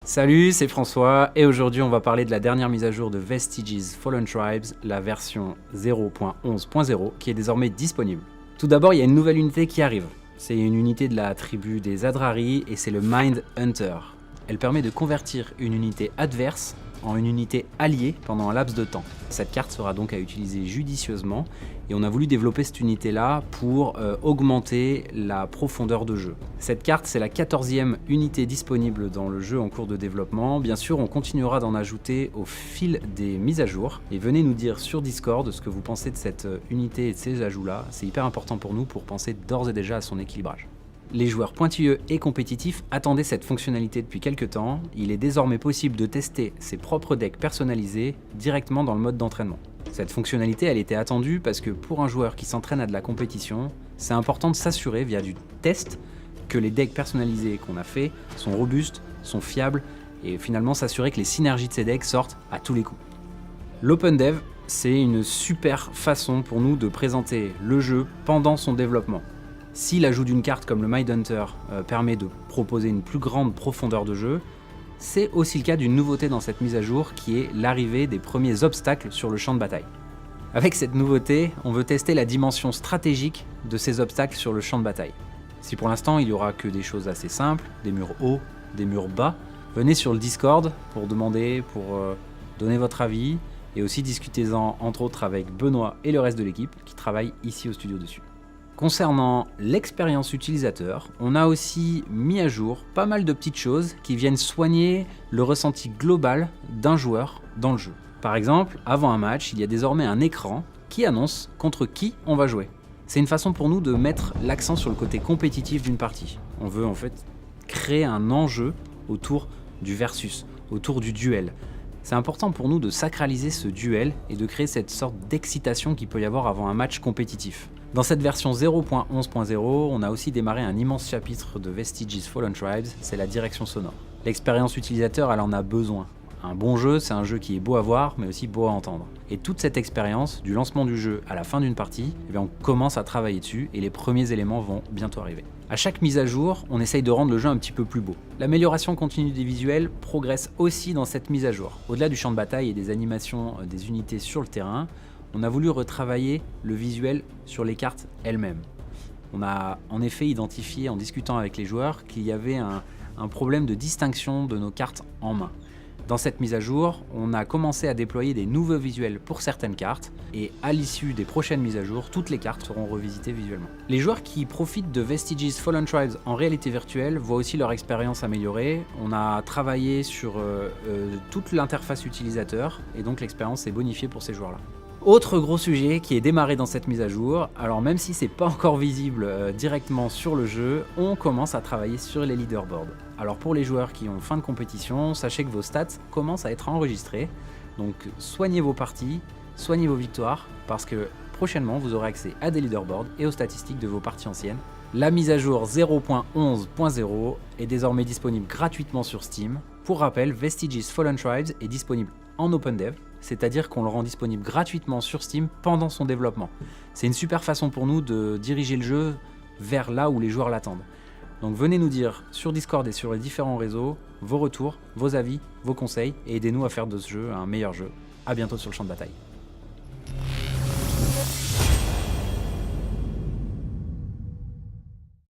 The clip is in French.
Salut, c'est François et aujourd'hui on va parler de la dernière mise à jour de Vestiges Fallen Tribes, la version 0.11.0 qui est désormais disponible. Tout d'abord, il y a une nouvelle unité qui arrive. C'est une unité de la tribu des Adrari et c'est le Mind Hunter. Elle permet de convertir une unité adverse en une unité alliée pendant un laps de temps. Cette carte sera donc à utiliser judicieusement et on a voulu développer cette unité-là pour augmenter la profondeur de jeu. Cette carte, c'est la 14e unité disponible dans le jeu en cours de développement. Bien sûr, on continuera d'en ajouter au fil des mises à jour. Et venez nous dire sur Discord ce que vous pensez de cette unité et de ces ajouts-là. C'est hyper important pour nous pour penser d'ores et déjà à son équilibrage. Les joueurs pointilleux et compétitifs attendaient cette fonctionnalité depuis quelques temps. Il est désormais possible de tester ses propres decks personnalisés directement dans le mode d'entraînement. Cette fonctionnalité, elle était attendue parce que pour un joueur qui s'entraîne à de la compétition, c'est important de s'assurer via du test que les decks personnalisés qu'on a fait sont robustes, sont fiables et finalement s'assurer que les synergies de ces decks sortent à tous les coups. L'Open Dev, c'est une super façon pour nous de présenter le jeu pendant son développement. Si l'ajout d'une carte comme le Mind Hunter permet de proposer une plus grande profondeur de jeu, c'est aussi le cas d'une nouveauté dans cette mise à jour qui est l'arrivée des premiers obstacles sur le champ de bataille. Avec cette nouveauté, on veut tester la dimension stratégique de ces obstacles sur le champ de bataille. Si pour l'instant il n'y aura que des choses assez simples, des murs hauts, des murs bas, venez sur le Discord pour demander, pour donner votre avis et aussi discutez-en entre autres avec Benoît et le reste de l'équipe qui travaille ici au studio dessus. Concernant l'expérience utilisateur, on a aussi mis à jour pas mal de petites choses qui viennent soigner le ressenti global d'un joueur dans le jeu. Par exemple, avant un match, il y a désormais un écran qui annonce contre qui on va jouer. C'est une façon pour nous de mettre l'accent sur le côté compétitif d'une partie. On veut en fait créer un enjeu autour du versus, autour du duel. C'est important pour nous de sacraliser ce duel et de créer cette sorte d'excitation qu'il peut y avoir avant un match compétitif. Dans cette version 0.11.0, on a aussi démarré un immense chapitre de Vestiges Fallen Tribes, c'est la direction sonore. L'expérience utilisateur, elle en a besoin. Un bon jeu, c'est un jeu qui est beau à voir, mais aussi beau à entendre. Et toute cette expérience, du lancement du jeu à la fin d'une partie, on commence à travailler dessus et les premiers éléments vont bientôt arriver. À chaque mise à jour, on essaye de rendre le jeu un petit peu plus beau. L'amélioration continue des visuels progresse aussi dans cette mise à jour. Au-delà du champ de bataille et des animations des unités sur le terrain, on a voulu retravailler le visuel sur les cartes elles-mêmes. On a en effet identifié en discutant avec les joueurs qu'il y avait un problème de distinction de nos cartes en main. Dans cette mise à jour, on a commencé à déployer des nouveaux visuels pour certaines cartes et à l'issue des prochaines mises à jour, toutes les cartes seront revisitées visuellement. Les joueurs qui profitent de Vestiges Fallen Tribes en réalité virtuelle voient aussi leur expérience améliorée. On a travaillé sur toute l'interface utilisateur et donc l'expérience est bonifiée pour ces joueurs-là. Autre gros sujet qui est démarré dans cette mise à jour, alors même si c'est pas encore visible directement sur le jeu, on commence à travailler sur les leaderboards. Alors pour les joueurs qui ont fin de compétition, sachez que vos stats commencent à être enregistrés, donc soignez vos parties, soignez vos victoires, parce que prochainement vous aurez accès à des leaderboards et aux statistiques de vos parties anciennes. La mise à jour 0.11.0 est désormais disponible gratuitement sur Steam. Pour rappel, Vestiges Fallen Tribes est disponible en Open Dev, c'est-à-dire qu'on le rend disponible gratuitement sur Steam pendant son développement. C'est une super façon pour nous de diriger le jeu vers là où les joueurs l'attendent. Donc venez nous dire sur Discord et sur les différents réseaux vos retours, vos avis, vos conseils et aidez-nous à faire de ce jeu un meilleur jeu. A bientôt sur le champ de bataille.